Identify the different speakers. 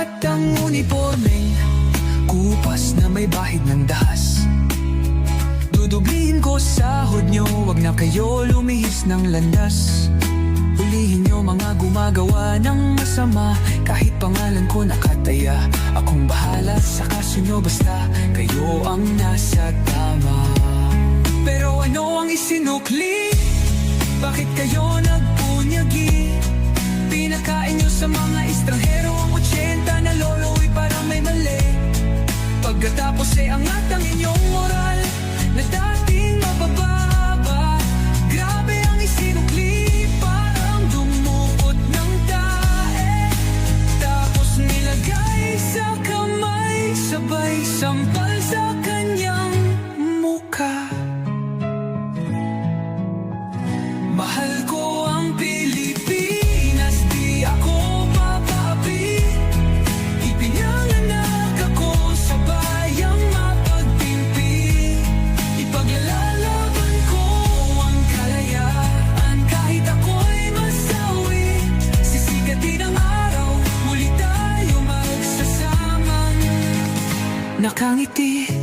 Speaker 1: at ang uniformeng kupas na may bahid ng dahas. Dudublihin ko sahod nyo, wag na kayo lumihis ng landas. Hulihin nyo mga gumagawa ng masama, kahit pangalan ko nakataya. Akong bahala sa kaso nyo, basta kayo ang nasa tama. Pero ano ang isinukli? Bakit kayo nagpunyagi? Pinakain nyo sa mga estranghero ang 80 na lolo'y parang may mali. Pagkatapos angat ang inyong moral na dating mabababa. Grabe ang isinukli, parang dumukot ng tae. Tapos nilagay sa kamay, sabay sampal sa kanyang mukha. Mahal ko ang Pilipinas, di ako papaapi. Ipinanganak ako sa bayang mapagtimpi. Ipaglalaban ko ang kalayaan, kahit ako'y masawi. Sisikatin ang araw, muli tayo magsasamang nakangiti.